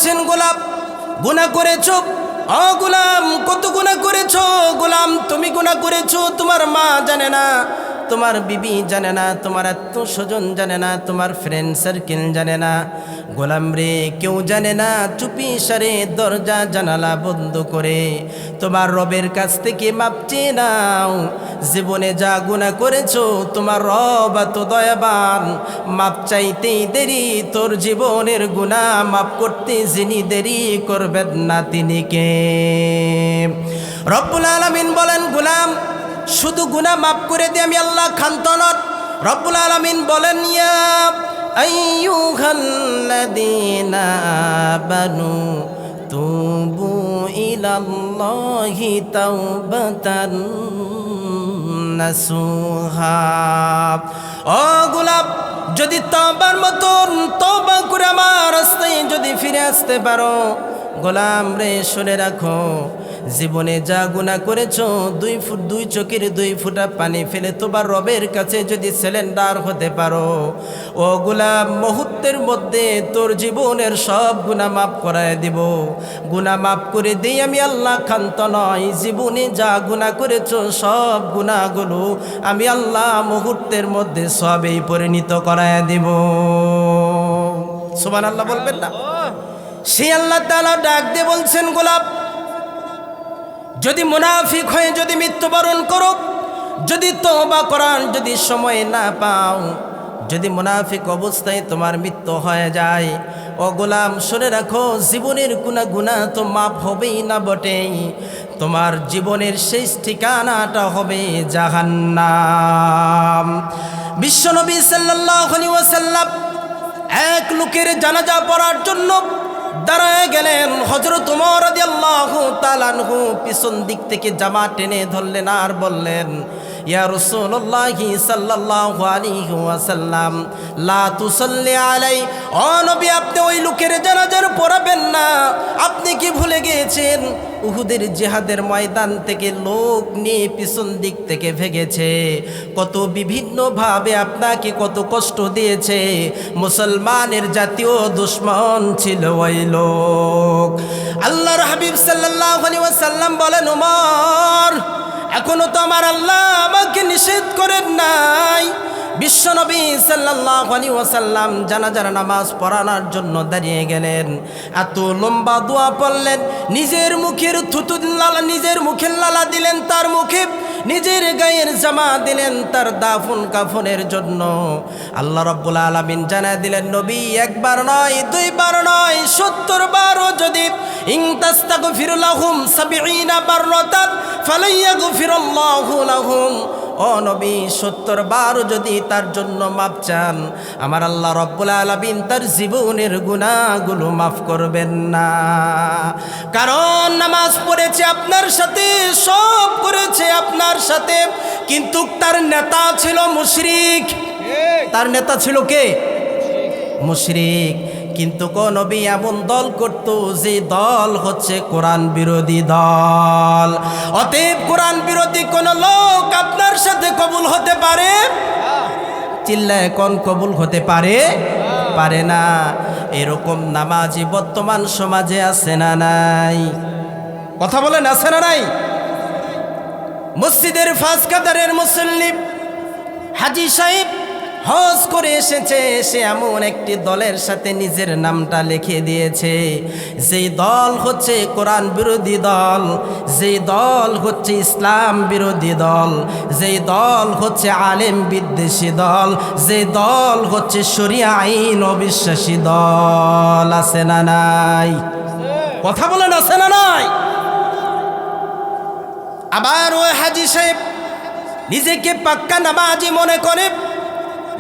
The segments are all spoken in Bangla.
বলছেন গোলাম গুনাহ করেছো, ও গোলাম কত গুনাহ করেছো গোলাম, তুমি গুনাহ করেছো, তোমার মা জানে না, তোমার বিবি জানে না, তোমার আত্মস্বজন জানে না, তোমার ফ্রেন্ড সার্কেল জানে না, গোলাম রে কেউ জানে না। চুপি সারে দরজা জানালা বন্ধ করে তোমার রবের কাছ থেকে মাপ চেয়ে নাও। জীবনে যা গুনাহ করেছো তোমার রব এত দয়াবান, মাপ চাইতেই দেরি, তোর জীবনের গুনাহ মাপ করতে যিনি দেরি করবেন না তিনি কে? রব্বুল আলামিন বলেন গোলাম শুধু গুনাহ মাফ করে দিয়ে আমি আল্লাহ ক্ষান্ত নন। রব্বুল আলামিন বলেন ইয়া আইয়ুহাল্লাযীনা আমানু তুবু ইলাল্লাহি তাওবাতান নাসুহা। ও গোলাম যদি তওবার মতন তওবা করে আমার রাস্তায় যদি ফিরে আসতে পারো, গোলাম রে শুনে রাখো জীবনে যা গুনাহ করেছো দুই চোখের 2 ফোঁটা পানি ফেলে তোমার রবের কাছে যদি সিলিন্ডার হতে পারো, ও গোলাম মুহূর্তের মধ্যে তোর জীবনের সব গুনাহ মাফ করায় দেব। গুনাহ মাফ করে দিই আমি আল্লাহ ক্ষান্ত নয়। জীবনে যা গুনাহ করেছো সব গুনাহগুলো আমি আল্লাহ মুহূর্তের মধ্যে সবেই পরিণত করায় দেব। সুবহানাল্লাহ বলবেন না? সেই আল্লাহ তাআলা ডাক দিয়ে বলছেন গোলাম যদি মুনাফিক হয়ে যদি মৃত্যুবরণ করো, যদি তওবা করার যদি সময় না পাও, যদি মুনাফিক অবস্থায় তোমার মৃত্যু হয়ে যায়, ও গোলাম শুনে রাখো জীবনের গুনাহ তো মাফ হবেই না বটেই, তোমার জীবনের শেষ ঠিকানাটা হবে জাহান্নাম। বিশ্বনবী সাল্লাল্লাহু আলাইহি ওয়াসাল্লাম এক লোকের জানাজা পড়ার জন্য দাঁড়ায় গেলেন। হযরত ওমর রাদিয়াল্লাহু তাআলা আনহু পিছন দিক থেকে জামা টেনে ধরলেন আর বললেন ইয়া রাসূলুল্লাহি সাল্লাল্লাহু আলাইহি ওয়াসাল্লাম লা তুসাল্লি আলাই। ও নবী আপনি ওই লোকের জানাজার পড়াবেন না। আপনি কি ভুলে গিয়েছেন উহুদের জিহাদের ময়দান থেকে লোক নিয়ে পিছন দিক থেকে ভেগেছে, কত বিভিন্নভাবে আপনাকে কত কষ্ট দিয়েছে, মুসলমানের জাতীয় দুশমন ছিল ওই লোক। আল্লাহর হাবিব সাল্লাল্লাহু আলাইহি ওয়াসাল্লাম বলেন ওমর এখনো তো আমার আল্লাহ আমাকে নিষেধ করেন নাই। বিশ্বনবী সাল্লাল্লাহু আলাইহি ওয়াসাল্লাম জানাজার নামাজ পড়ানোর জন্য দাঁড়িয়ে গেলেন। এত লম্বা দোয়া পড়লেন, নিজের মুখের থুতু লালা, নিজের মুখের লালা দিলেন তার মুখে, নিজের গায়ের জামা দিলেন তার দাফন কাফনের জন্য। আল্লাহ রাব্বুল আলামিন জানায় দিলেন নবী একবার নয় 2 বার নয় 70 বারও যদি ইনতাস্তাগফির লাহুম 70 বাররাতান ফালাইয়াগফিরুল্লাহু লাহুম। ও নবী 70 বার যদি তার জন্য মাপ চান আমার আল্লাহ রাব্বুল আলামিন তার জীবনের গুনাহগুলো মাফ করবেন না। কারণ নামাজ পড়েছে আপনার সাথে, সব করেছে আপনার সাথে, কিন্তু তার নেতা ছিল মুশরিক। তার নেতা ছিল কে? মুশরিক। কিন্তু কোন নবী এমন দল করত যে দল হচ্ছে কোরআন বিরোধী দল। অতএব কোরআন বিরোধী কোন লোক আপনার সাথে কবুল হতে পারে? চিল্লায় কোন কবুল হতে পারে? পারে না। এরকম নামাজি বর্তমান সমাজে আছে না নাই? কথা বলেন আছে না নাই? মসজিদের 5 কাতারের মুসল্লি হাজী সাহেব হজ করে এসেছে, সে এমন একটি দলের সাথে নিজের নামটা লিখে দিয়েছে যেই দল হচ্ছে কোরআন বিরোধী দল, যেই দল হচ্ছে ইসলাম বিরোধী দল, যেই দল হচ্ছে আলেম বিদ্বেষী দল, যে দল হচ্ছে শরিয়া আইন অবিশ্বাসী দল। আছে না নাই? কথা বলেন আছে না নাই? আবার ওই হাজী সাহেব নিজেকে পাক্কা নামাজি মনে করে,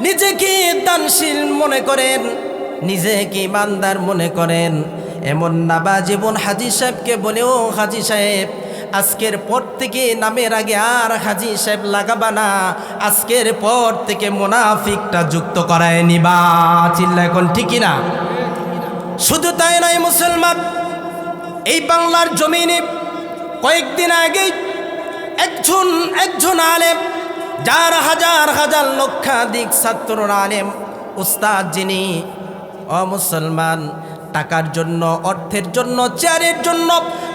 নিজেকে দানশীল মনে করেন, নিজেকে ইমানদার মনে করেন। এমন নাবাজিবন হাজী সাহেবকে বলেও হাজী সাহেব আজকের পর থেকে নামের আগে আর হাজী সাহেব লাগাবা না, আজকের পর থেকে মুনাফিকটা যুক্ত করায় নিবা। চিল্লা এখন ঠিকই না? শুধু তাই নয় মুসলমান, এই বাংলার জমিনে কয়েকদিন আগেই একজন আলেম, যার হাজার হাজার লক্ষাধিক ছাত্র আলেম উস্তাদ, যিনি অমুসলমান, টাকার জন্য, অর্থের জন্য, চেয়ারের জন্য,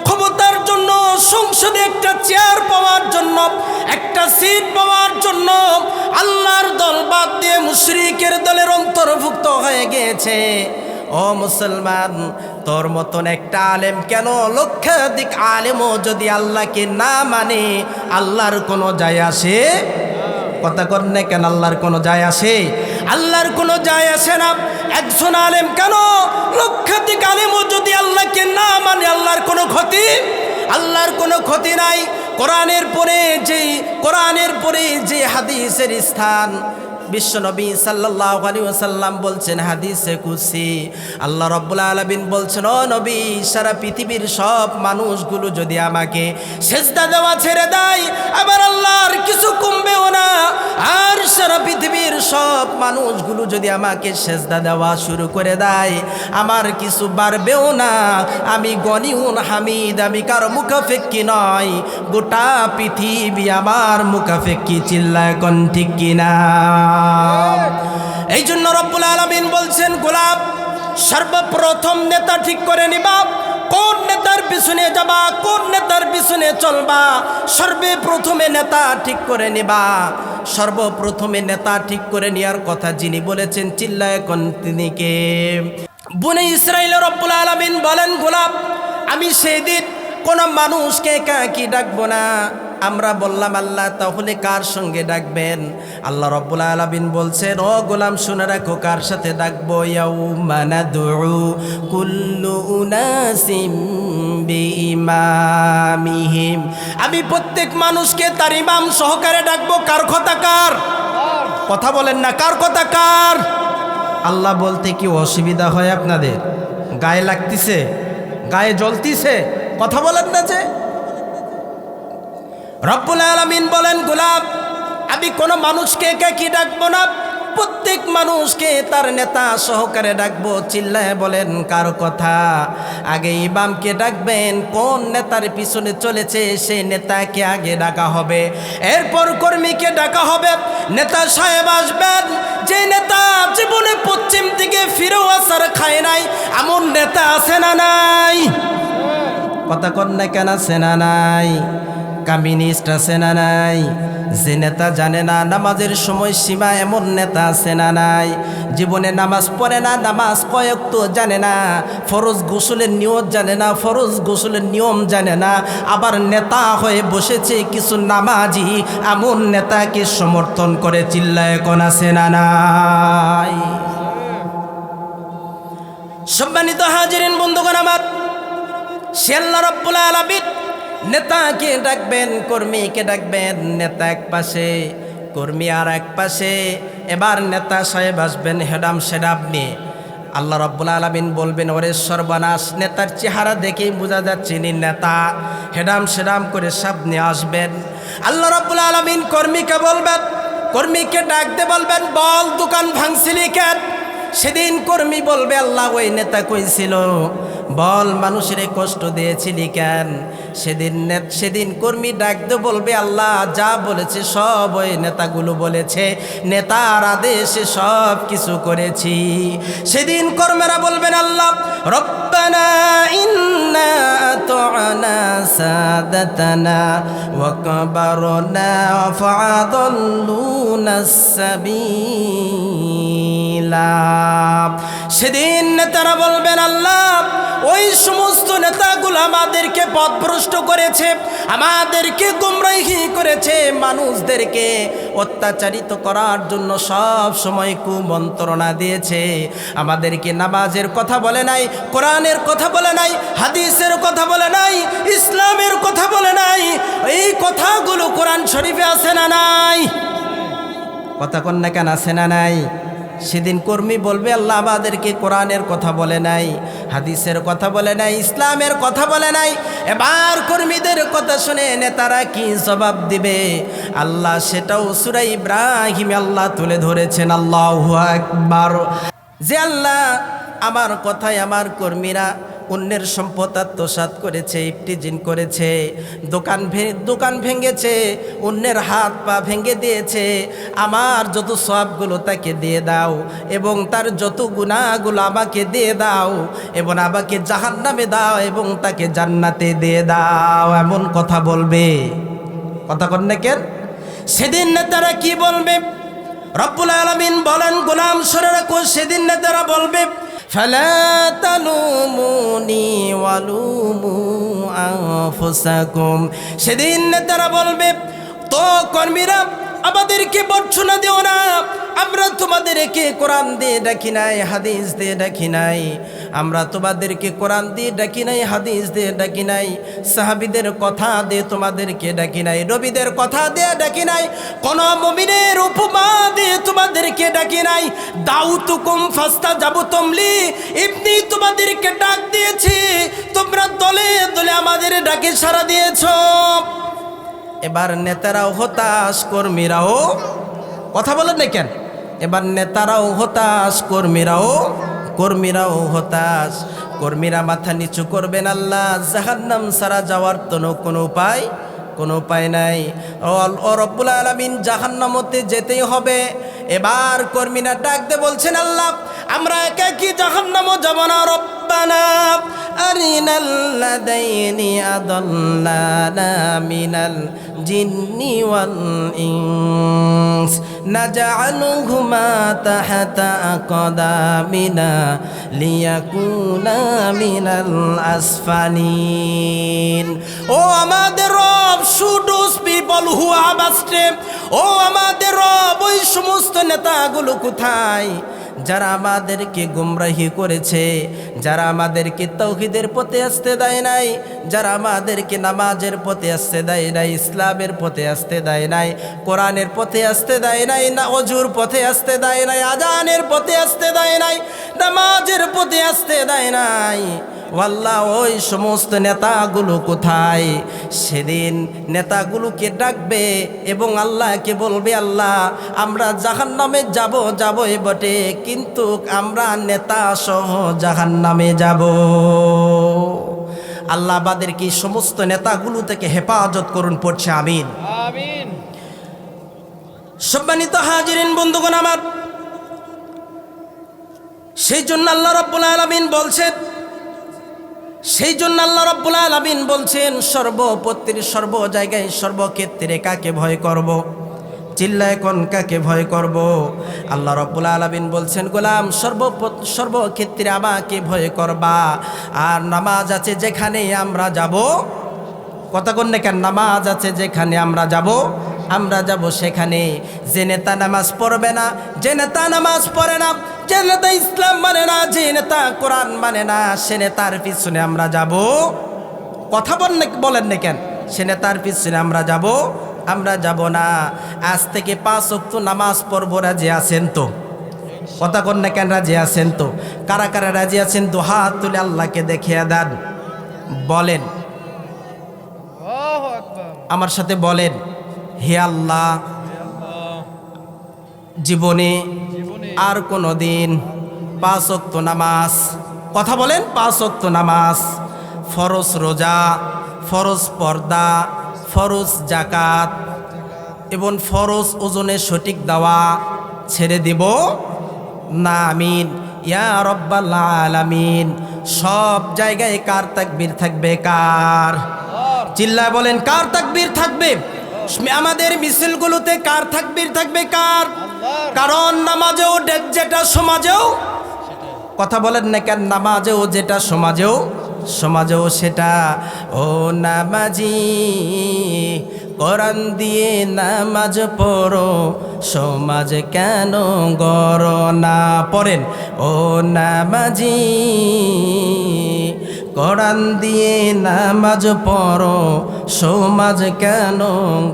ক্ষমতার জন্য, সংসদে একটা চেয়ার পাওয়ার জন্য, একটা সিট পাওয়ার জন্য আল্লাহর দল বাদ দিয়ে মুশরিকের দলের অন্তর্ভুক্ত হয়ে গিয়েছে। ও মুসলমান, তোর মতন একটা আলেম কেন, লক্ষাধিক আলেমও যদি আল্লাহকে না মানে আল্লাহর কোনো যায় আসে? কথা কর না কেন? আল্লাহর কোনো যায় আসে? আল্লাহর কোনো যায় আসে না। একজন আলেম কেন, লক্ষাধিক আলেমও যদি আল্লাহকে না মানে আল্লাহর কোনো ক্ষতি? আল্লাহর কোনো ক্ষতি নাই। কোরআনের পরে যে হাদিসের স্থান, বিশ্বনবী সাল্লাল্লাহু আলাইহি ওয়াসাল্লাম বলছেন হাদিসে কুদসি, আল্লাহ রাব্বুল আলামিন বলছেন, ও নবী, সারা পৃথিবীর সব মানুষগুলো যদি আমাকে সেজদা দেওয়া ছেড়ে দেয়, আবার আল্লাহর কিছু কমবেও না। আর সারা পৃথিবীর সব মানুষগুলো যদি আমাকে সেজদা দেওয়া শুরু করে দেয়, আমার কিছু বাড়বেও না। আমি গনিউন হামিদ, আমি কারো মুখাফেক্কি নয়, গোটা পৃথিবী আমার মুখাফেক্কি। চিল্লায় কোন ঠিক কিনা? এই জন্য রব্বুল আলামিন বলছেন, গোলাপ, সর্বপ্রথম নেতা ঠিক করে নিবা, কোন নেতার পিছনে যাবা, কোন নেতার পিছনে চলবা। সর্বপ্রথমে নেতা ঠিক করে নিবা। সর্বপ্রথমে নেতা ঠিক করে নেওয়ার কথা যিনি বলেছেন, চিল্লায় কোন তিনি কে? বনে ইসরাইলের রব্বুল আলামিন বলেন, গোলাপ, আমি সেদিন কোন মানুষকে একাকী ডাকবো না। আমরা বললাম, আল্লাহ, তাহলে কার সঙ্গে ডাকবেন? আল্লাহ রাব্বুল আলামিন বলছেন, ও গোলাম, শুনে রাখো কার সাথে ডাকবো। ইয়াউমা নাদউ কুল্লু উনাসিম বিইমামিহিম, আমি প্রত্যেক মানুষকে তার ইমাম সহকারে ডাকবো। কার কথা? কার কথা বলেন না, কার কথা? কার? আল্লাহ বলতে কি অসুবিধা হয় আপনাদের? গায়ে লাগতেছে, গায়ে জ্বলতিছে, কথা বলেন না যে? রব্বুল আলামিন বলেন, গোলাপ, আমি কোনো মানুষকে একাকী ডাকবো না, প্রত্যেক মানুষকে তার নেতা সহকারে ডাকবো। চিল্লায় বলেন কার কথা? আগে ইমামকে ডাকবেন, কোন নেতার পিছনে চলেছে সেই নেতাকে আগে ডাকা হবে, এরপর কর্মীকে ডাকা হবে। নেতা সাহেব আসবেন, যে নেতা জীবনে পশ্চিম দিকে ফিরেও আসার খায় নাই, এমন নেতা আছে না নাই? কথা কন না কেন? আছে না নাই? কমিউনিস্ট আছে না নাই? যে নেতা জানে না নামাজের সময় সীমা, এমন নেতা আছে না নাই? জীবনে নামাজ পড়ে না, নামাজ কয়েক তো জানে না, ফরজ গোসলের নিয়ম জানে না, ফরজ গোসলের নিয়ম জানে না, আবার নেতা হয়ে বসেছে কিছু নামাজি, এমন নেতাকে সমর্থন করে। চিল্লায় কোন আছে না নাই? সম্মানিত হাজিরিন, বন্ধুগণ আমার, সে আল্লাহ রাব্বুল আলামিন নেতাকে ডাকবেন, কর্মীকে ডাকবেন। নেতা এক পাশে, কর্মী আর এক পাশে। এবার নেতা সাহেব আসবেন হেডাম সেডাম নিয়ে। আল্লাহ রাব্বুল আলামিন বলবেন, ওরে সর্বনাশ, নেতার চেহারা দেখেই বোঝা যাচ্ছে নি নেতা। হেডাম সেডাম করে সামনে আসবেন। আল্লাহ রাব্বুল আলামিন কর্মীকে বলবেন, কর্মীকে ডাকতে বলবেন, বল, দোকান ভাঙছিলি কেন? সেদিন কর্মী বলবে, আল্লাহ, ওই নেতা কইছিল, বল, মানুষের কষ্ট দিয়েছিলি কেন? সেদিন কর্মী ডাকতে বলবে, আল্লাহ, যা বলেছে সব ওই নেতাগুলো বলেছে, নেতার আদেশে সব কিছু করেছি। সেদিন কর্মীরা বলবেন, আল্লাহ, রব্বানা ইন্না আতা'না সাদাতানা ওয়া কাবারনা ফাআদাল্লুনাস সাবিলা। সেদিন নেতারা বলবেন, আল্লাহ, ওই সমস্ত নেতাগুলো আমাদেরকে পথভ্রষ্ট করেছে, আমাদেরকে গুমরাহি করেছে, মানুষদেরকে অত্যাচারিত করার জন্য সব সময় কুমন্ত্রণা দিয়েছে, আমাদেরকে নামাজের কথা বলে নাই, কোরআনের কথা বলে নাই, হাদিসের কথা বলে নাই, ইসলামের কথা বলে নাই। এই কথাগুলো কোরআন শরীফে আছে না নাই? কথা কোন না কেন? আছে না নাই? সেদিন কর্মী বলবে, আল্লাহ, আমাদেরকে কোরআনের কথা বলে নাই, হাদিসের কথা বলে নাই, ইসলামের কথা বলে নাই। এবার কর্মীদের কথা শুনে নেতারা কি জবাব দিবে? আল্লাহ সেটাও সূরা ইব্রাহিমে আল্লাহ তুলে ধরেছেন। আল্লাহু আকবার। যে আল্লাহ আমার কথায় আমার কর্মীরা অন্যের সম্পদ আত্মসাৎ করেছে, ইফটিজিং করেছে, দোকান ভেঙেছে, অন্যের হাত পা ভেঙে দিয়েছে, আমার যত সওয়াবগুলো তাকে দিয়ে দাও এবং তার যত গুনাহগুলো আমাকে দিয়ে দাও এবং আমাকে জাহান্নামে দাও এবং তাকে জান্নাতে দিয়ে দাও, এমন কথা বলবে। কথা কন না কেন? সেদিন নেতারা কি বলবে? রব্বুল আলামিন বলেন, গোলাম শুনে রাখো, সেদিন নেতারা বলবে, ফালা তালুমুনি ওয়ালুমু আনফুসাকুম। সেদিন নেতারা বলবে, তো কর্মীরা আমাদেরকে বর্ষনা দিও না, আমরা তোমাদেরকে কোরআন দিয়ে ডাকি নাই, হাদিস দিয়ে ডাকি নাই, আমরা তোমাদেরকে কোরআন দিয়ে ডাকি নাই, হাদিস দিয়ে ডাকি নাই, সাহাবীদের কথা দিয়ে তোমাদেরকে ডাকি নাই, নবীদের কথা দিয়ে ডাকি নাই, কোন মুমিনের উপমা দিয়ে তোমাদেরকে ডাকি নাই। দাউতুকুম ফাস্তাজাবতুম লি, এমনি তোমাদেরকে ডাক দিয়েছি, তোমরা দলে দলে আমাদের ডাকে সাড়া দিয়েছো। এবার নেতারাও হতাশ, কর্মীরাও, কথা বলেন না কেন? এবার নেতারাও হতাশ, কর্মীরাও হতাশ। কর্মীরা মাথা নিচু করবেন, আল্লাহ জাহান্নাম ছাড়া যাওয়ার তো কোনো উপায় নাই। ও রব্বুল আলামিন, জাহান্নামতে যেতেই হবে। এবার কর্মীরা ডাক দিয়ে বলছেন, আল্লাহ আমরা একা কি জাহান্নামও যাব না, রব্বানা আরিনাল্লাযাইনি আদাল্লানা মিনাল জিন্নি ওয়াল ইনস নাজআলুহুমা তাহতা আকদামিনা লিয়াকুনা মিনাল আসফালিন। ও আমাদের রব, show those people who have astray, ও আমাদের রব, ওই সমস্ত নেতাগুলো কোথায় যারা আমাদেরকে গুমরাহি করেছে, যারা আমাদেরকে তাওহীদের পথে আসতে দেয় নাই, যারা আমাদেরকে নামাজের পথে আসতে দেয় নাই, ইসলামের পথে আসতে দেয় নাই, কোরআনের পথে আসতে দেয় নাই, না অজুর পথে আসতে দেয় নাই, আজানের পথে আসতে দেয় নাই, নামাজের পথে আসতে দেয় নাই। আল্লাহ ওই সমস্ত নেতাগুলো কোথায়? সেদিন নেতাগুলোকে ডাকবে এবং আল্লাহকে বলবে, আল্লাহ আমরা জাহান্নামে যাবই বটে, কিন্তু আমরা নেতা সহ জাহান্নামে যাব। আল্লাহ আমাদেরকে সমস্ত নেতাগুলো থেকে হেফাজত করুন, পড়ছে আমিন আমিন। সম্মানিত হাজিরিন, বন্ধুগণ আমার, সেই জন্য আল্লাহ রাব্বুল আলামিন বলছেন, সর্বপত্তির সর্ব জায়গায় সর্বক্ষেত্রে কাকে ভয় করব? চিল্লায় কোন কাকে ভয় করব? আল্লাহ রাব্বুল আলামিন বলছেন, গোলাম সর্বক্ষেত্রে আমাকে ভয় করবা। আর নামাজ আছে যেখানে আমরা যাব, কথা কোন না কেন? নামাজ আছে যেখানে আমরা যাব সেখানে। যে নেতা নামাজ পড়বে না, যে নেতা নামাজ পড়ে না, যে নেতা ইসলাম মানে না, যে নেতা কোরআন মানে না, সে নেতার পিছনে আমরা যাব। কথা বলেন না কেন? সে নেতার পিছনে আমরা যাব না। আজ থেকে 5 ওয়াক্ত নামাজ পড়ব, রাজি আছেন তো? কথা কোন না কেন? রাজি আছেন তো? কারা কারা রাজি আছেন? দু হাত তুলে আল্লাহকে দেখিয়ে দেন, বলেন, আমার সাথে বলেন, হে আল্লাহ, জীবনে আর কোনো দিন 5 ওয়াক্ত নামাজ, কথা বলেন, 5 ওয়াক্ত নামাজ, ফরজ রোজা, ফরজ পর্দা, ফরজ জাকাত এবং ফরজ ওজনে সঠিক দেওয়া ছেড়ে দেব না। আমিন ইয়া রব্বাল আলামিন। সব জায়গায় কার তাকবীর থাকবে? কার? চিল্লায় বলেন, কার তাকবীর থাকবে? আমাদের মিছিলগুলোতে কার তাকবীর থাকবে? কার? কারণ নামাজেও যেটা সমাজেও, কথা বলেন না কেন? নামাজেও যেটা সমাজেও সেটা। ও নামাজি, কোরআন দিয়ে নামাজ পড়ো, সমাজ কেন গড়ো না? পড়েন, ও নামাজি, কোরআন দিয়ে নামাজ পড়ো, সমাজ কেন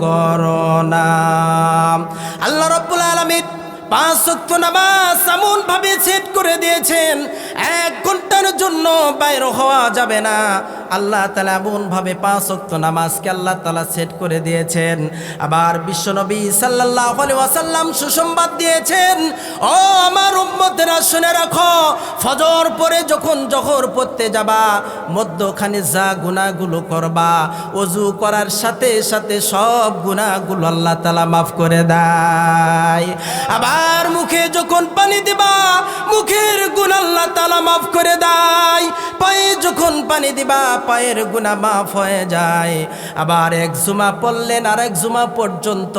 গড়ো না? আল্লাহ রাব্বুল আলামিন 5 ওয়াক্ত নামাজ এমন ভাবে সেট করে দিয়েছেন, 1 ঘন্টার জন্য বাইরে হওয়া যাবে না। আল্লাহ তাআলা এমনভাবে 5 ওয়াক্ত নামাজকে আল্লাহ তাআলা সেট করে দিয়েছেন। আবার বিশ্বনবী সাল্লাল্লাহু আলাইহি ওয়াসাল্লাম সুসংবাদ দিয়েছেন, ও আমার উম্মতেরা শুনে রাখো, ফজর পরে যখন জোহর পড়তে যাবা, মধ্যখানে যা গুনাহগুলো করবা, ওযু করার সাথে সাথে সব গুনাহগুলো আল্লাহ তাআলা মাফ করে দেয়। আবার মুখে যখন পানি দিবা, মুখের গুনাহ আল্লাহ তাআলা মাফ করে দেয়। পায়ে যখন পানি দিবা, পায়ের গুনাহ মাফ হয়ে যায়। আবার এক জুমা পড়লেন আর এক জুমা পর্যন্ত,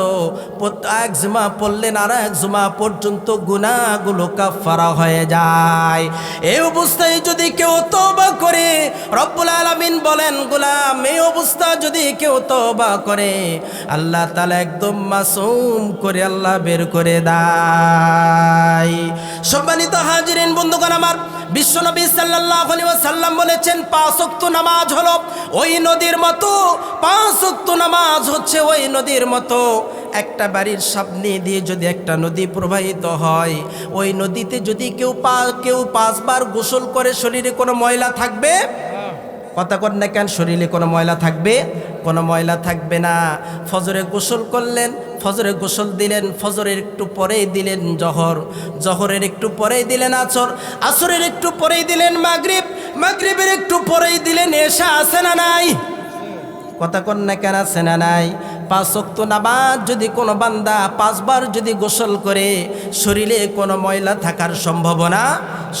এক জুমা পড়লেন আর এক জুমা পর্যন্ত গুনাহগুলো কাফারা হয়ে যায়। এই অবস্থায় যদি কেউ তওবা করে, রব্বুল আলামিন বলেন, গোলাম এই অবস্থা যদি কেউ তওবা করে, আল্লাহ তাআলা একদম মাসুম করে আল্লাহ বের করে দেয়। সম্মানিত হাজিরিন বন্ধুগণ আমার, বিশ্বনবী সাল্লাল্লাহু আলাইহি ওয়াসাল্লাম বলেছেন 5 ওয়াক্ত নামাজ হলো ওই নদীর মতো। 5 ওয়াক্ত নামাজ হচ্ছে ওই নদীর মতো। একটা বাড়ির সামনে দিয়ে যদি একটা নদী প্রবাহিত হয়, ওই নদীতে যদি কেউ 5 বার গোসল করে, শরীরে কোনো ময়লা থাকবে? কথা কর না কেন? শরীরে কোনো ময়লা থাকবে? কোনো ময়লা থাকবে না। ফজরে গোসল করলেন, ফজরে গোসল দিলেন, ফজরের একটু পরেই দিলেন জোহর, জোহরের একটু পরেই দিলেন আসর, আসরের একটু পরেই দিলেন মাগরিব, মাগরিবের একটু পরেই দিলেন এশা। আছে না নাই? কথা কন না কেন? আছে না নাই? 5 ওয়াক্ত নামাজ যদি কোনো বান্দা 5 বার যদি গোসল করে, শরীরে কোনো ময়লা থাকার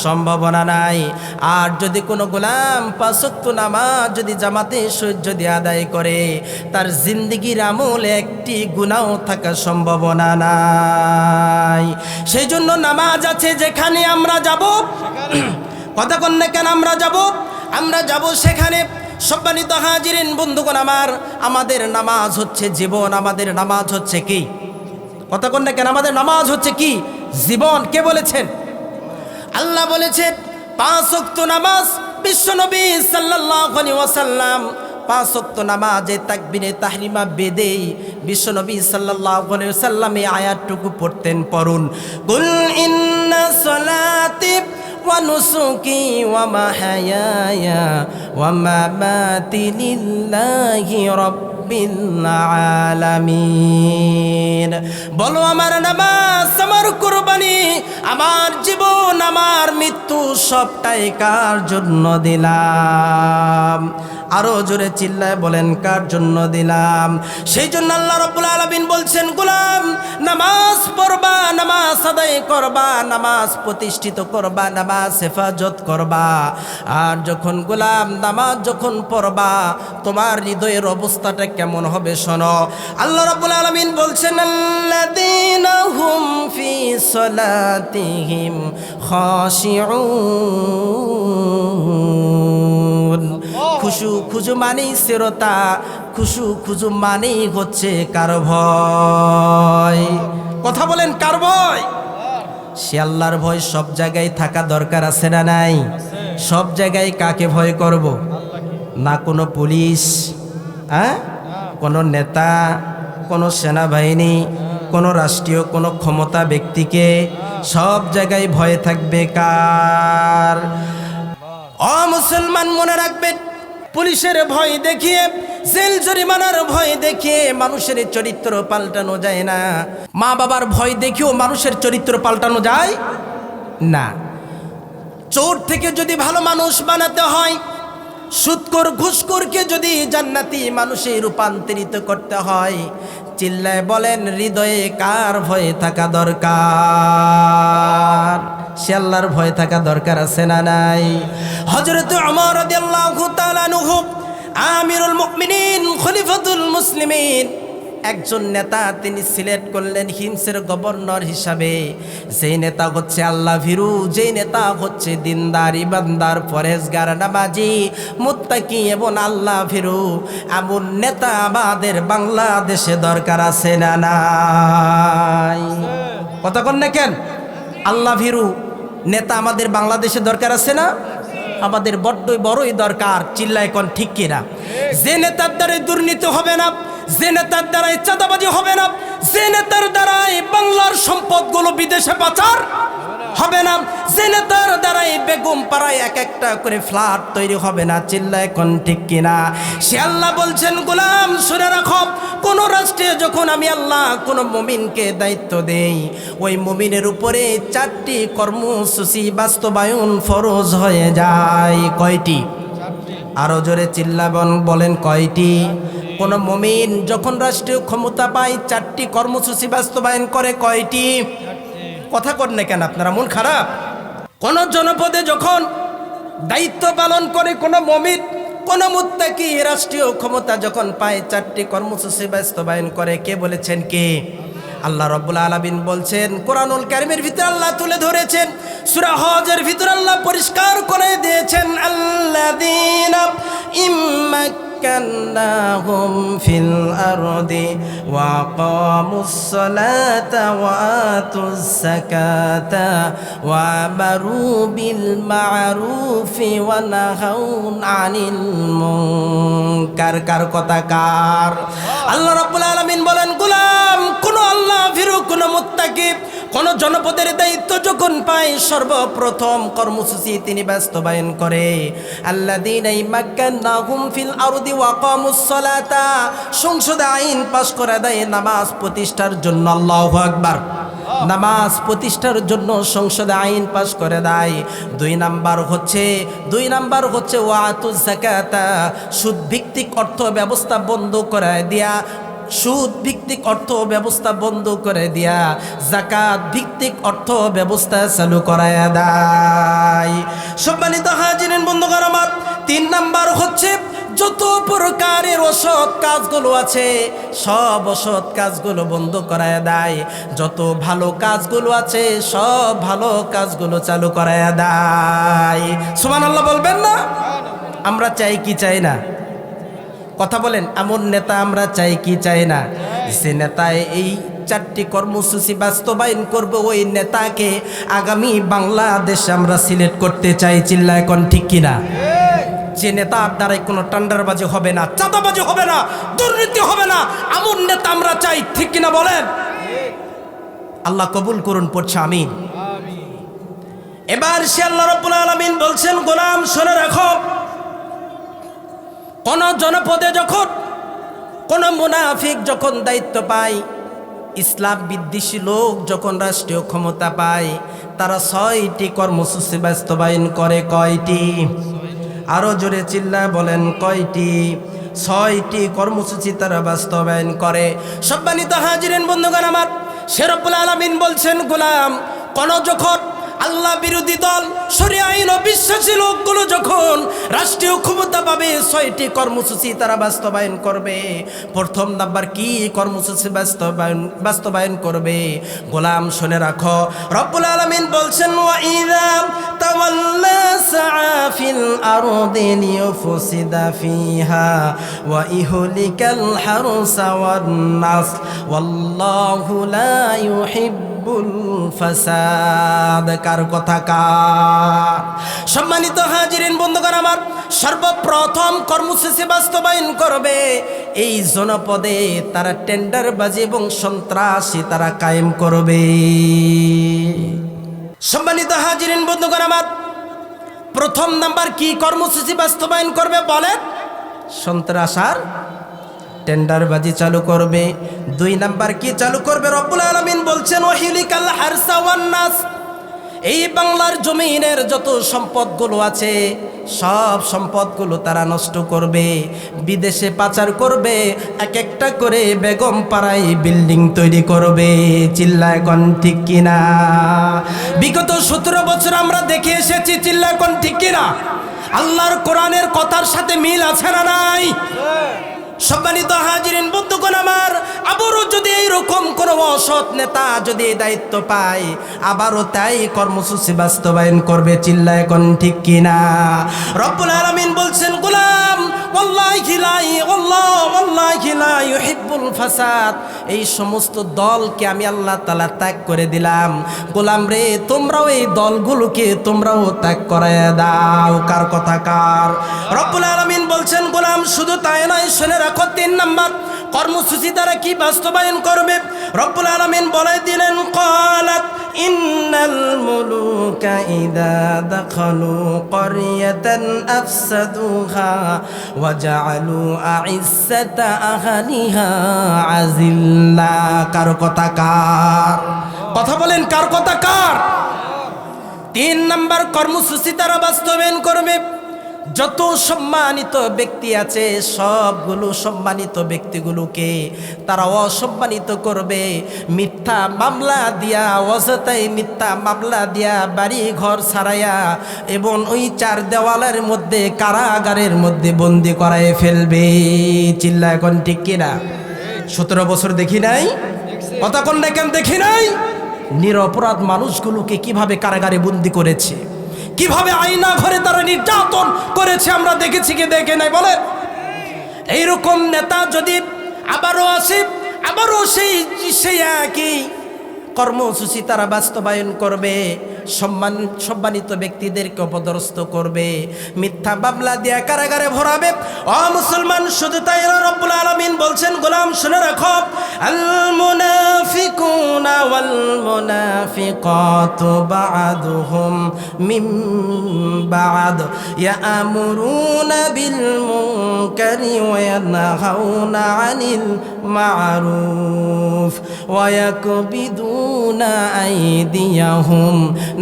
সম্ভাবনা নাই। আর যদি কোনো গোলাম 5 ওয়াক্ত নামাজ যদি জামাতে সহিত যদি আদায় করে, তার জিন্দেগির আমলে একটি গুনাহ থাকার সম্ভাবনা নাই। সেই জন্য নামাজ আছে যেখানে আমরা যাব, কথা কন না কেন? আমরা যাব সেখানে। সম্মানিত হাজিরিন বন্ধুগণ আমার, আমাদের নামাজ হচ্ছে জীবন। আমাদের নামাজ হচ্ছে কি? কথা কন না কেন? আমাদের নামাজ হচ্ছে কি? জীবন। কে বলেছেন? আল্লাহ বলেছেন 5 ওয়াক্ত নামাজ। বিশ্বনবী সাল্লাল্লাহু আলাইহি ওয়াসাল্লাম 5 ওয়াক্ত নামাজে তাকবীরে তাহরিমা বেদে বিশ্বনবী সাল্লাল্লাহু আলাইহি ওয়াসাল্লাম এই আয়াতটুকু পড়তেন, পড়ুন, কুল ইন্না সলাতি ওয়া নুসুকি ওয়া মাহায়ায়া ওয়া মামাতি লিল্লাহি রাব্বিল আলামিন। বলো আমার নামাজ, আমার কুরবানি, আমার জীবন, আমার মৃত্যু সবটাই কার জন্য দিলাম? আরো জোরে চিল্লায় বলেন, কার জন্য দিলাম? সেই জন্য আল্লাহ রাব্বুল আলামিন বলছেন, গোলাম নামাজ পড়বা, নামাজ আদায় করবা, নামাজ প্রতিষ্ঠিত করবা, নামাজ হেফাজত করবা। আর যখন গোলাম নামাজ যখন পড়বা, তোমার হৃদয়ের অবস্থাটা কেমন হবে শোনো। আল্লাহ রাব্বুল আলামিন বলছেন, আল্লাযীনা হুম ফি সালাতিহিম খাশিউন। খুশু খুজু মানেই স্থিরতা, খুশু খুজু মানেই হচ্ছে কার ভয়? কথা বলেন, কার ভয়? সে আল্লাহর ভয় সব জায়গায় থাকা দরকার, আছে না নাই? সব জায়গায় কাকে ভয় করব? না কোনো পুলিশ, কোনো নেতা, কোনো সেনাবাহিনী, কোনো রাষ্ট্রীয় কোনো ক্ষমতা ব্যক্তিকে। সব জায়গায় ভয় থাকবে কার? মুসলমান মনে রাখবেন, পুলিশের ভয় দেখিয়ে, জেল জরিমানার ভয় দেখিয়ে মানুষের চরিত্র পাল্টানো যায় না। মা বাবার ভয় দেখিয়েও মানুষের চরিত্র পাল্টানো যায় না। চোর থেকে যদি ভালো মানুষ বানাতে হয়, সুদখোর ঘুষখোরকে যদি জান্নাতি মানুষে রূপান্তরিত করতে হয়, চিল্লায় বলেন হৃদয়ে কার ভয় থাকা দরকার? সে আল্লাহর ভয় থাকা দরকার, আছে না নাই? হযরত ওমর রাদিয়াল্লাহু তাআলা আনহু, আমিরুল মুমিনিন, খলিফাতুল মুসলিমিন, একজন নেতা তিনি সিলেক্ট করলেন হিমসের গভর্নর হিসাবে। যেই নেতা হচ্ছে আল্লাহ ভীরু, যেই নেতা হচ্ছে দিনদার, ইমানদার, পরেজগার, নামাজি, মুত্তাকি এবং আল্লাহ ভীরু। এমন নেতা আমাদের বাংলাদেশে দরকার, আছে না নাই? কথা কন না কেন? আল্লাহ ভীরু নেতা আমাদের বাংলাদেশে দরকার, আছে না? আমাদের বড়ই দরকার। চিল্লায় কোন ঠিক কিনা? যে নেতার দ্বারাই দুর্নীতি হবে না, যে নেতার দ্বারাই চাঁদাবাজি হবে না, যে নেতার দ্বারাই বাংলার সম্পদগুলো বিদেশে পাচার হবে না, যে নেতার দ্বারাই বেগম পাড়ায় এক একটা করে ফ্ল্যাট তৈরি হবে না, চিল্লায় কোন ঠিক কিনা। সে আল্লাহ বলছেন গোলাম শুনে রাখো, কোন রাষ্ট্রে যখন আমি আল্লাহ কোন মুমিনকে দায়িত্ব দেই, ওই মুমিনের উপরে 4টি কর্মসূচি বাস্তবায়ন ফরজ হয়ে যায়। কয়টি? আরো জোরে চিল্লাবন বলেন কয়টি? কোন মুমিন যখন রাষ্ট্রীয় ক্ষমতা পায় 4টি কর্মসূচি বাস্তবায়ন করে। কয়টি? কথা কর না কেন আপনারা, মন খারাপ? কোন জনপদে যখন দায়িত্ব পালন করে কোন মুমিন, কোন মুত্তাকি রাষ্ট্রীয় ক্ষমতা যখন পায় 4টি কর্মসূচি বাস্তবায়ন করে। কে বলেছেন? কে? আল্লাহ রাব্বুল আলামিন বলছেন, কোরআনুল কারীমের ভিতরে আল্লাহ তুলে ধরেছেন, সূরা হজের ভিতরে আল্লাহ পরিষ্কার করে দিয়েছেন, আল্লাযীনা ইম্মাক্কান্নাহুম ফিল আরদি ওয়া আকামুস সালাতা ওয়া আতুস যাকাতা ওয়া আমারু বিল মা'রুফি ওয়া নাহাউন আনিল মুনকার। কার কথা? কার? আল্লাহ রাব্বুল আলামিন বলেন, গোলাম কোন আল্লাহ ভীরু কোন মুত্তাকি কোন জনপদের দায়িত্ব যখন পায়, সর্বপ্রথম কর্মসূচি তিনি বাস্তবায়ন করে, আল্লাযীনা ইম্মাক্কান্নাহুম ফিল আরদি ওয়া আকামুস সালাতা, সংসদে আইন পাস করে দেয় নামাজ প্রতিষ্ঠার জন্য। আল্লাহু আকবার। নামাজ প্রতিষ্ঠার জন্য সংসদে আইন পাস করে দেয়। 2 নাম্বার হচ্ছে ওয়াতুজ যাকাতা, সুদ ভিত্তিক অর্থ ব্যবস্থা বন্ধ করে দিয়া, সুদ ভিত্তিক অর্থ ব্যবস্থা বন্ধ করে দিয়া যাকাত ভিত্তিক অর্থ ব্যবস্থা চালু করায় দেয়। সম্মানিত হাজিরিন বন্ধুগণ আমার, 3 নাম্বার হচ্ছে যত প্রকারের অসৎ কাজগুলো আছে সব অসৎ কাজগুলো বন্ধ করায় দেয়, যত ভালো কাজগুলো আছে সব ভালো কাজগুলো চালু করায় দেয়। সুবহানাল্লাহ বলবেন না? আমরা চাই কি চাই না? কথা বলেন, এমন নেতা আমরা চাই কি চাই না? যে নেতায় এই 4টি কর্মসূচি বাস্তবায়ন করবে, ওই নেতাকে আগামী বাংলাদেশে আমরা সিলেক্ট করতে চাই। চিল্লায় কোন ঠিক কিনা? যে নেতার দ্বারাই কোনো টেন্ডারবাজি হবে না, চাঁদাবাজি হবে না, দুর্নীতি হবে না, এমন নেতা আমরা চাই। ঠিক কিনা বলেন? আল্লাহ কবুল করুন, পড়ছে আমিন। এবার সে আল্লাহ রাব্বুল আলামিন বলছেন, গোলাম শুনে রাখো, কোন জনপদে যখন কোন মুনাফিক যখন দায়িত্ব পায়, ইসলাম বিদ্বেষী লোক যখন রাষ্ট্রীয় ক্ষমতা পায়, তারা 6টি কর্মসূচি বাস্তবায়ন করে। কয়টি? আরো জোরে চিল্লায় বলেন কয়টি? 6টি কর্মসূচি তারা বাস্তবায়ন করে। সম্মানিত হাজিরিন বন্ধুগণ আমার, সে রব্বুল আলামিন বলছেন, গোলাম কোন যখন আল্লাহ বিরোধী দল, শরিয়া আইন অবিশ্বাসী লোকগুলো যখন রাষ্ট্রীয় ক্ষমতা পাবে, 6টি কর্মসূচি তারা বাস্তবায়ন করবে। প্রথম নাম্বার কি কর্মসূচি বাস্তবায়ন করবে? গোলাম শুনে রাখো, রব্বুল আলামিন বলছেন, ওয়া ইযা তাওয়াল্লা সাআ ফিল আরদি লিইউফসিদা ফিহা ওয়া ইহলিকাল হারসা ওয়ান নাস ওয়াল্লাহু লা ইউহিব্বুল ফাসাদ। কার কথা? কার? সম্মানিত হাজিরিন বন্ধুগণ আমার, সর্বপ্রথম কর্মসূচি বাস্তবায়ন করবে এই জনপদে তারা টেন্ডারবাজি এবং সন্ত্রাসী তারা কায়েম করবে। সম্মানিত হাজিরিন বন্ধুগণ আমার, প্রথম নাম্বার কি কর্মসূচি বাস্তবায়ন করবে বলেন? সন্ত্রাস আর টেন্ডারবাজি চালু করবে। 2 নাম্বার কি চালু করবে? রব্বুল আলামিন বলছেন, ওয়াহিলিকাল হারসা ওয়ান নাস, এই বাংলার জমিনের যত সম্পদগুলো আছে সব সম্পদগুলো তারা নষ্ট করবে, বিদেশে পাচার করবে, এক একটা করে বেগম পাড়ায় বিল্ডিং তৈরি করবে। চিল্লায় কোন ঠিক কিনা? বিগত 17 বছর আমরা দেখে এসেছি। চিল্লায় কোন ঠিক কিনা? আল্লাহর কোরআনের কথার সাথে মিল আছে না নাই? সম্মানিত হাজিরিন বন্ধুগণ আমার, আবারও যদি এইরকম কোন অসৎ নেতা যদি দায়িত্ব পায়, আবারও তাই কর্মসূচি বাস্তবায়ন করবে। চিল্লায় কোন ঠিক কিনা? রব্বুল আলামিন বলছেন, গোলাম ওয়াল্লাহি লা ইউহিব্বুল ফাসাদ, এই সমস্ত দলকে আমি আল্লাহ তাআলা ত্যাগ করে দিলাম। গোলাম রে, তোমরাও এই দলগুলোকে তোমরাও ত্যাগ করায় দাও। কার কথা? কার? রব্বুল আলামিন বলছেন, গোলাম শুধু তাই নয়, শুনে রাখো 3 নাম্বার কর্মসূচি দ্বারা কি বাস্তবায়ন করবে? রব্বুল আলামিন বলে দিলেন, ক্বালাত ইন্নাল মুলুকা ইযা দাখালু ক্বরিয়াতান আফসাদুহা ওয়া জাআলু আইজ্জাতা আহলিহা আযিল্লা। কার কথা কার? কথা বলেন, কার কথা কার? 3 নম্বর কর্মসূচি তারা বাস্তবায়ন করবে। যত সম্মানিত ব্যক্তি আছে সবগুলো সম্মানিত ব্যক্তিগুলোকে তারা অসম্মানিত করবে। মিথ্যা মামলা দিয়া, অযথাই মিথ্যা মামলা দিয়া বাড়ি ঘর ছাড়াইয়া এবং ওই 4 দেওয়ালের মধ্যে কারাগারের মধ্যে বন্দি করায় ফেলবে। চিল্লা এখন ঠিক কিনা? 17 বছর দেখি নাই? কথা কোন কেন দেখি নাই? নিরপরাধ মানুষগুলোকে কিভাবে কারাগারে বন্দি করেছে, কিভাবে আয়না ঘরে তারা নির্যাতন করেছে আমরা দেখেছি কি দেখে নাই বলে? এইরকম নেতা যদি আবারও আসে, আবারও সেই একই কর্মসূচি তারা বাস্তবায়ন করবে। সম্মানিত ব্যক্তিদেরকে অপদস্থ করবে, মিথ্যা মামলা দিয়ে কারাগারে ভরাবে। ও মুসলমান, শুধু তাই না, রব্বুল আলামিন বলছেন, গোলাম শুনে রাখো, আল মুনাফিকুনা ওয়াল মুনাফিকাতু বা'দুহুম মিন বা'দ ইয়া'মুরুনা বিল মুনকারি ওয়া ইয়ানহাউনা আনিল মা'রুফ ওয়া ইয়াকবিদুনা আইদিয়াহুম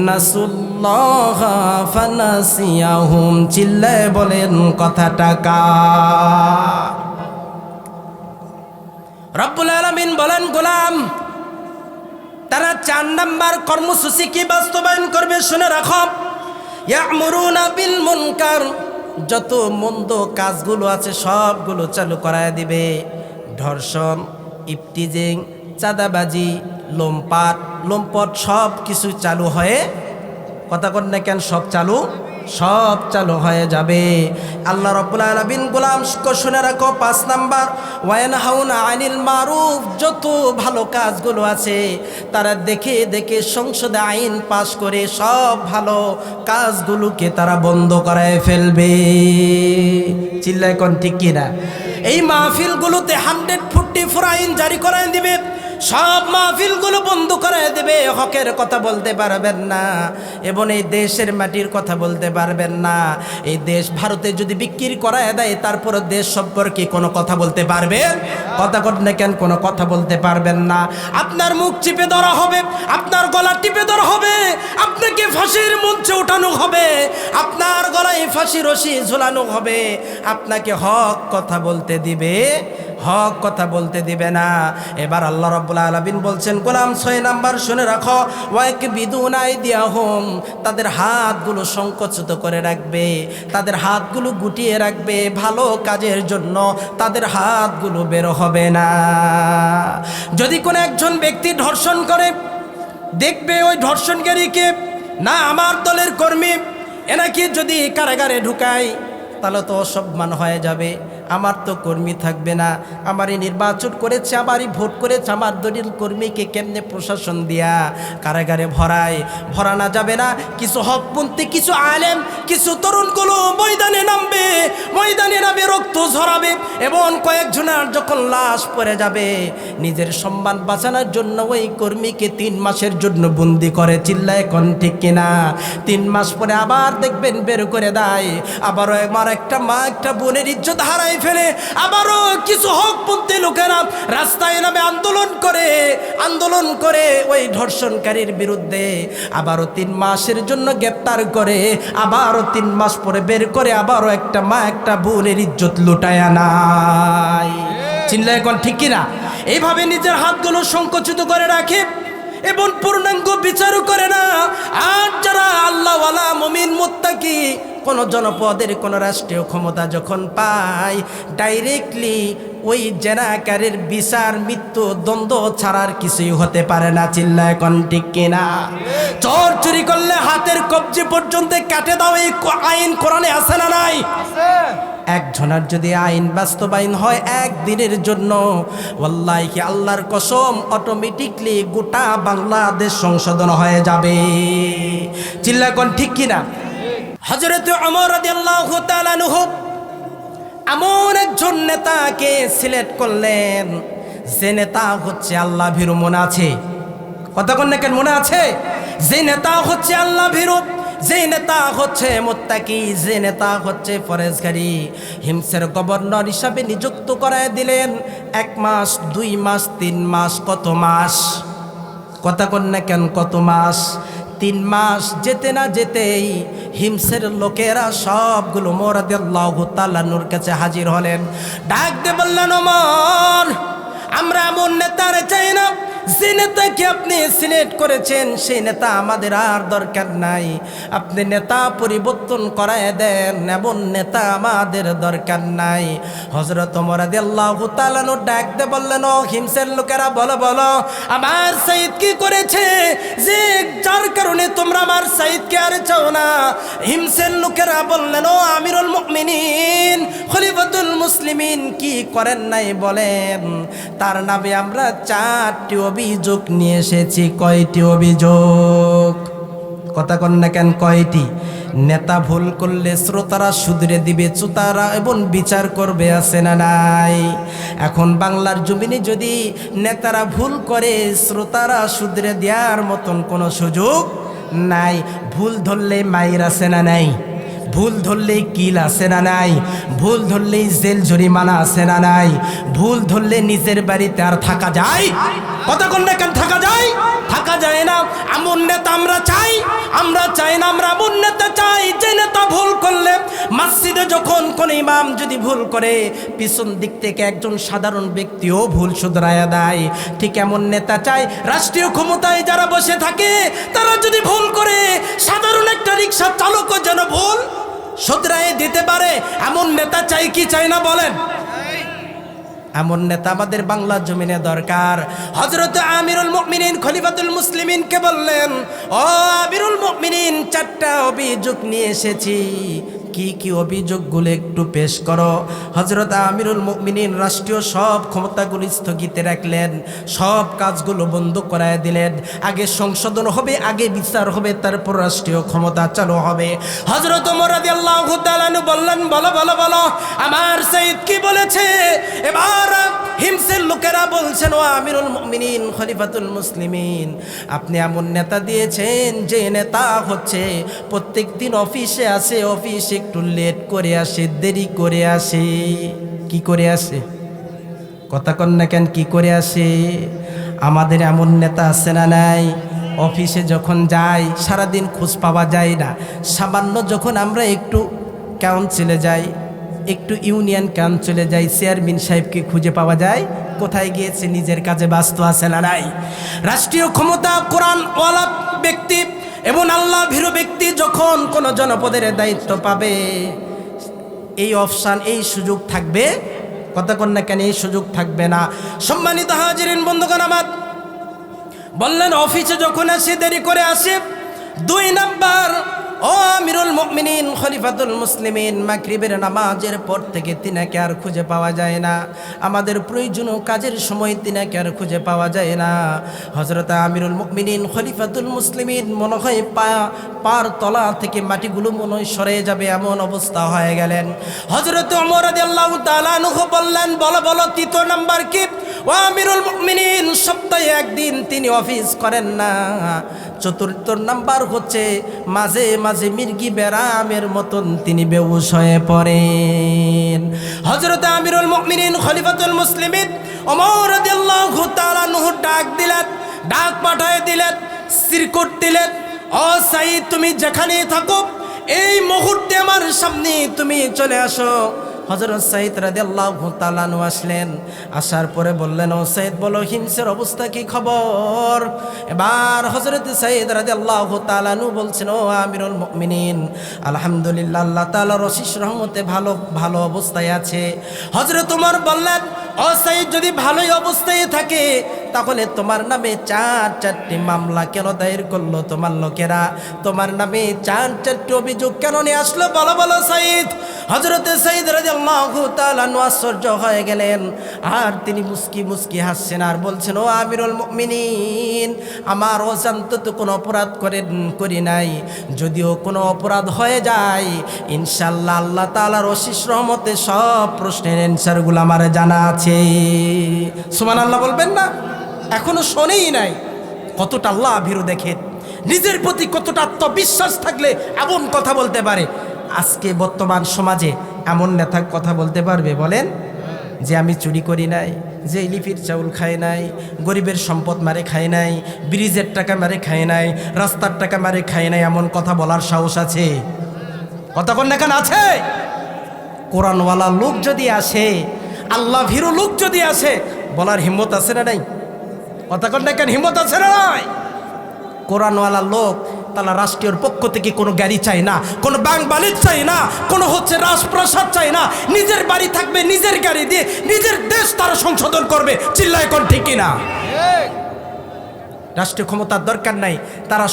নাসুল্লাহা ফানাসিয়াহুম। চিল্লায় বলেন কথাটা কার? রব্বুল আলামিন বলেন, গোলাম তারা 4 নম্বর কর্মসূচি কি বাস্তবায়ন করবে শুনে রাখো। ইয়া'মুরুনা বিল মুনকার, যত মন্দ কাজগুলো আছে সবগুলো চালু করায় দিবে। ধর্ষণ, ইফটিজিং, চাঁদাবাজি, লোমপট সব কিছু চালু হয়ে, কথা কন না কেন, সব চালু হয়ে যাবে। আল্লাহ রাব্বুল আলামিন গোলাম শুনে রাখো 5 নাম্বার, ওয়ায়ানহাউনা আনিল মারুফ, যত ভালো কাজগুলো আছে তারা দেখে দেখে সংসদে আইন পাশ করে সব ভালো কাজগুলোকে তারা বন্ধ করায় ফেলবে। চিল্লায় কোন ঠিক কিনা? এই মাহফিলগুলোতে 144 আইন জারি করায় দিবে, সব মাহফিলগুলো বন্ধ করে দেবে। হকের কথা বলতে পারবেন না এবং এই দেশের মাটির কথা বলতে পারবেন না। এই দেশ ভারতে যদি বিক্রি করায় দেয় তারপর দেশ সম্পর্কে কোনো কথা বলতে পারবে? কথা না কেন, কোনো কথা বলতে পারবেন না। আপনার মুখ চিপে ধরা হবে, আপনার গলা টিপে ধরা হবে, আপনাকে ফাঁসির মঞ্চে ওঠানো হবে, আপনার গলায় ফাঁসি রশি ঝুলানো হবে। আপনাকে হক কথা বলতে দিবে, হক কথা বলতে দিবে না। এবার আল্লাহ রাব্বুল আলামিন বলছেন, গোলাম 6 নাম্বার শুনে রাখো, ওয়াকবিদুনা আইদিয়াহুম, তাদের হাতগুলো সংকুচিত করে রাখবে, তাদের হাতগুলো গুটিয়ে রাখবে। ভালো কাজের জন্য তাদের হাতগুলো বের হবে না। যদি কোনো একজন ব্যক্তি ধর্ষণ করে, দেখবে ওই ধর্ষণকারীকে না আমার দলের কর্মী, এনাকে যদি কারাগারে ঢুকায় তাহলে তো অসম্মান হয়ে যাবে। আমার তো কর্মী থাকবে না, আমারই নির্বাচন করেছে, আমারই ভোট করেছে, আমার দলীয় কর্মীকে কেমনে প্রশাসন দিয়া কারাগারে ভরানো যাবে না। কিছু হকপন্থী, কিছু আলেম, কিছু তরুণগুলো ময়দানে নামবে, রক্ত ঝরাবে এবং কয়েকজনের যখন লাশ পড়ে যাবে, নিজের সম্মান বাঁচানোর জন্য ওই কর্মীকে 3 মাসের জন্য বন্দি করে। চিল্লায় কোন ঠিক কিনা? 3 মাস পরে আবার দেখবেন বের করে দেয়। আবারও আমার একটা মা, একটা বোনের ইজ্জত হারায় ফেলে। আবারও কিছু হকপন্থী লোকেরা রাস্তায় নামে আন্দোলন করে ওই ধর্ষণকারীর বিরুদ্ধে। আবারও 3 মাসের জন্য গ্রেপ্তার করে, আবারও 3 মাস পরে বের করে আবারও একটা মা, একটা বোনের ইজ্জত লুটায় নাই। চিল্লায় কোন ঠিক কিনা? এইভাবে নিজের হাতগুলো সংকুচিত করে রাখে এবং পূর্ণাঙ্গ বিচারও করে না। আর যারা আল্লাহওয়ালা মুমিন মুত্তাকি কোন জনপদের কোন রাষ্ট্রীয় ক্ষমতা যখন পায়, ডাইরেক্টলি ওই জেনাকারীর বিচার মৃত্যু দ্বন্দ্ব ছাড়ার কিছুই হতে পারে না। চিল্লায় কোন ঠিক কিনা? চোর চুরি করলে হাতের কবজি পর্যন্ত কাটে দাও, এই আইন কোরআনে আছে না নাই? একজনের যদি আইন বাস্তবায়ন হয় 1 দিনের জন্য, ওয়াল্লাহি আল্লাহর কসম, অটোমেটিকলি গোটা বাংলাদেশ সংশোধন হয়ে যাবে। চিল্লায় কোন ঠিক কিনা? হযরত ওমর রাদিয়াল্লাহু তাআলা আনহু এমন একজন নেতাকে সিলেক্ট করলেন, যে নেতা হচ্ছে আল্লাহ ভীরু মন আছে। কথা কোন কেন মনে আছে? যে নেতা হচ্ছে আল্লাহ ভীরু, যে নেতা হচ্ছে মুত্তাকি, যে নেতা হচ্ছে ফরেজগারি, হিমসের গভর্নর হিসাবে নিযুক্ত করায় দিলেন 1 মাস 2 মাস 3 মাস, কত মাস? কথা কোন না কেন কত মাস? 3 মাস যেতে না যেতেই হিমসের লোকেরা সবগুলো ওমর রাদিয়াল্লাহু তাআলা নূর কাছে হাজির হলেন। ডাক দিয়ে বললেন, ওমর, আমরা এমন নেতারে চাই না, যে নেতাকে আপনি সিলেক্ট করেছেন সেই নেতা আমাদের আর দরকার নাই, আপনি নেতা পরিবর্তন করায় দেন, এমন নেতা আমাদের দরকার নাই। হযরত ওমর রাদিয়াল্লাহু তাআলা ডাক দিয়ে বললেন, ও হিমসের লোকেরা, বলো বলো আমার সাইদ কি করেছে যে যার কারণে তোমরা আমার সাইদকে আর চাও না? হিমসের লোকেরা বললেন, ও আমিরুল মুমিনিন, খলিফাতুল মুসলিমিন কি করেন নাই বলেন? তার নামে আমরা 4টি অভিযোগ নিয়ে এসেছি। কয়টি অভিযোগ? কথা কন না কেন কয়টি? নেতা ভুল করলে শ্রোতারা শুধরে দিবে, শ্রোতারা এবং বিচার করবে, আছে না নাই? এখন বাংলার জমিনে যদি নেতারা ভুল করে শ্রোতারা শুধরে দেওয়ার মতন কোনো সুযোগ নাই। ভুল ধরলে মাইর, আছে না নাই? ভুল ধরলেই কিল, আছে না নাই? ভুল ধরলেই জেল জরিমানা, আছে না নাই? ভুল ধরলে নিজের বাড়িতে আর থাকা যায়? কথা কোন না কেন থাকা যায়? থাকা যায় না। এমন নেতা আমরা চাই, আমরা চাই না, আমরা এমন নেতা চাই যে নেতা ভুল করলে মসজিদে যখন কোন ইমাম যদি ভুল করে পিছন দিক থেকে একজন সাধারণ ব্যক্তিও ভুল শুধরায়া দেয়। ঠিক এমন নেতা চাই রাষ্ট্রীয় ক্ষমতায় যারা বসে থাকে তারা যদি ভুল করে সাধারণ একটা রিক্সা চালকও যেন ভুল শুধরায় দিতে পারে। এমন নেতা চাই কি চাই না বলেন? এমন নেতা আমাদের বাংলার জমিনে দরকার। হযরত আমিরুল মুমিনিন খলিফাতুল মুসলিমিনকে বললেন, ও আমিরুল মুমিনিন, 4টা অভিযোগ নিয়ে এসেছি, কি কি অভিযোগগুলো একটু পেশ করো। হযরত আমিরুল মুমিনিন রাষ্ট্রীয় সব ক্ষমতাগুলো স্থগিত রাখলেন, সব কাজগুলো বন্ধ করায় দিলেন। আগে সংশোধন হবে, আগে বিচার হবে, তারপর রাষ্ট্রীয় ক্ষমতা চালু হবে। হযরত ওমর রাদিয়াল্লাহু তাআলা বললেন, বলো বলো বলো আমার সাইদ কি বলেছে? এবার হিমসের লোকেরা বলছেন, ও আমিরুল মুমিনিন খলিফাতুল মুসলিমিন, আপনি এমন নেতা দিয়েছেন যে নেতা হচ্ছে প্রত্যেক দিন অফিসে আসে, অফিসে একটু লেট করে আসে, দেরি করে আসে। কি করে আসে? কথা কন না কেন কি করে আসে? আমাদের এমন নেতা আছে না নাই? অফিসে যখন যাই সারাদিন খোঁজ পাওয়া যায় না, সামান্য যখন আমরা একটু কাউন্সিলে যাই, একটু ইউনিয়ন কাউন্সিলে যাই, চেয়ারম্যান সাহেবকে খুঁজে পাওয়া যায় কোথায় গিয়েছে, নিজের কাজে ব্যস্ত আছে না নাই? রাষ্ট্রীয় ক্ষমতা কোরআনওয়ালা ব্যক্তি এবং আল্লাহ ভীরু ব্যক্তি যখন কোনো জনপদের দায়িত্ব পাবে, এই অপশান, এই সুযোগ থাকবে? কথা কন না কেন এই সুযোগ থাকবে না? সম্মানিত হাজিরিন বন্ধুগণ আমার, বললেন অফিসে যখন আসে দেরি করে আসে। 2 নাম্বার, ও আমিরুল মুমিনিন খলিফাতুল মুসলিমিন, মাগরিবের নামাজের পর থেকে তিনাকে আর খুঁজে পাওয়া যায় না। আমাদের প্রয়োজনীয় কাজের সময় তিনাকে আর খুঁজে পাওয়া যায় না। হযরত আমিরুল মুমিনিন খলিফাতুল মুসলিমিন মনে হয় পার তলা থেকে মাটিগুলো মনে হয় সরে যাবে এমন অবস্থা হয়ে গেলেন। হযরত ওমর রাদিয়াল্লাহু তাআলা আনহু বললেন, বলো বলো 3 নাম্বার কি? ও আমিরুল মুমিনিন, সপ্তাহে 1 দিন তিনি অফিস করেন না। 4 নাম্বার হচ্ছে মাঝে মাঝে মির্গি বেরামের মতন তিনি বেহুশ হয়ে পড়েন। হযরত আমিরুল মুমিনিন খলিফাতুল মুসলিমিন ওমর রাদিয়াল্লাহু তাআলা আনহু ডাক দিলেন, ডাক পাঠায় দিলেন, সিরকুট দিলেন, ও সাইদ তুমি যেখানেই থাকো এই মুহূর্তে আমার সামনে তুমি চলে আসো। হযরত সাইদ রাদিয়াল্লাহু তাআলা আনহু আসলেন, আসার পরে বললেন, ও সাইদ বলো হিমসের অবস্থা কি খবর? এবার হযরত সাইদ রাদিয়াল্লাহু তাআলা আনহু বলছেন, ও আমিরুল মুমিনিন, আলহামদুলিল্লাহ আল্লাহ তাআলার অশেষ রহমতে ভালো ভালো অবস্থায় আছে। হযরত ওমর বললেন, ও সাইদ যদি ভালোই অবস্থায় থাকে তাহলে তোমার নামে 4টি মামলা কেন দায়ের করলো তোমার লোকেরা? তোমার নামে 4টি অভিযোগ কেন নিয়ে আসলো? বলো বলো সাইদ। হযরত সাইদ রাদিয়াল্লাহু তাআলা আনহু আশ্চর্য হয়ে গেলেন, আর তিনি মুস্কি মুস্কি হাসছেন আর বলছেন, ও আমিরুল মুমিনিন, আমার অজান্তে তো কোনো অপরাধ করি নাই, যদিও কোনো অপরাধ হয়ে যায় ইনশাআল্লাহ আল্লাহ তাআলার অশেষ রহমতে সব প্রশ্নের অ্যানসারগুলো আমার জানা আছে। সুবহানাল্লাহ বলবেন না? এখনো শোনেই নাই, কতটা আল্লাহ ভীরু দেখেন, নিজের প্রতি কতটা আত্মবিশ্বাস থাকলে এমন কথা বলতে পারে। আজকে বর্তমান সমাজে এমন নেতা কথা বলতে পারবে বলেন, যে আমি চুরি করি নাই, যে লিপির চাউল খাই নাই, গরিবের সম্পদ মারে খাই নাই, ব্রিজের টাকা মারে খাই নাই, রাস্তার টাকা মারে খাই নাই, এমন কথা বলার সাহস আছে? কথা কোন না কেন আছে? কোরআনওয়ালা লোক যদি আসে, আল্লাহ ভীরু লোক যদি আসে, বলার হিম্মত আছে না নাই? কথা কোন না কেন, হিম্মত আছে না নাই? কোরআনওয়ালা লোক তারা রাষ্ট্রীয় পক্ষ থেকে কোনো গাড়ি চাই না, কোনো ব্যাংক বাণিজ্য চাই না, কোনো রাজপ্রাসাদ চাই না, নিজের বাড়ি থাকবে, নিজের গাড়ি দিয়ে নিজের দেশ তারা সংশোধন করবে। চিল্লায় কোন ঠিক কিনা? রাষ্ট্রীয় ক্ষমতার দরকার নাই, তারা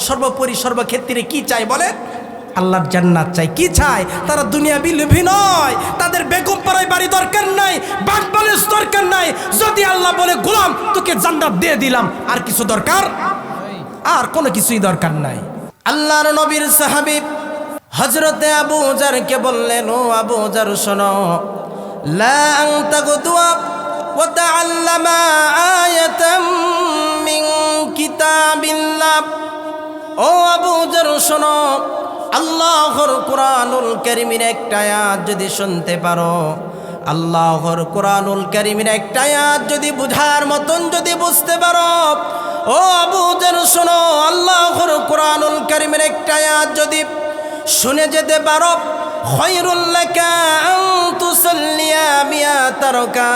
সর্বোপরি সর্বক্ষেত্রে কি চাই বলে? আল্লাহর জান্নাত চাই। কি চায় তারা? দুনিয়া বিলোভী নয়, তাদের বেগম পাড়ায় বাড়ি দরকার নাই, ব্যাংক ব্যালেন্স দরকার নাই। যদি আল্লাহ বলে গোলাম তোকে জান্নাত দিয়ে দিলাম, আর কিছু দরকার? আর কোনো কিছুই দরকার নাই। আল্লাহর নবীর সাহাবী হযরতে আবু যারকে বললেন, ও আবু যার শোনো, লা আনতাগদুয়া ওয়া তাআল্লামা আয়াতাম মিন কিতাবিল্লাহ। ও আবু যার শোনো, আল্লাহর কোরআনুল কারীমের একটা আয়াত যদি শুনতে পারো, আল্লাহর কোরআনুল কারীমের একটা আয়াত যদি বুঝার মতন যদি বুঝতে পারো, ও আবু যার শোনো, আল্লাহর কোরআনুল কারীমের একটা আয়াত যদি শুনে যেতে পারো, খায়রুল লাকা আন তুসাল্লিয়া মিয়াতা রাকা,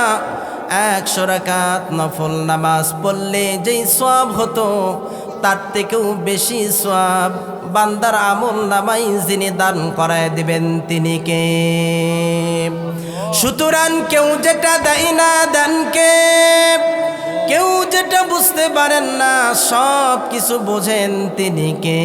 100 রাকাত নফল নামাজ পড়লে যেই সওয়াব হতো, তার থেকেও বেশি সওয়াব বান্দার আমল নামাই যিনি দান করায় দিবেন তিনি কে? সুতরাং কেউ যেটা দেয় না দানকে, কেউ যেটা বুঝতে পারেন না সব কিছু বোঝেন তিনি কে?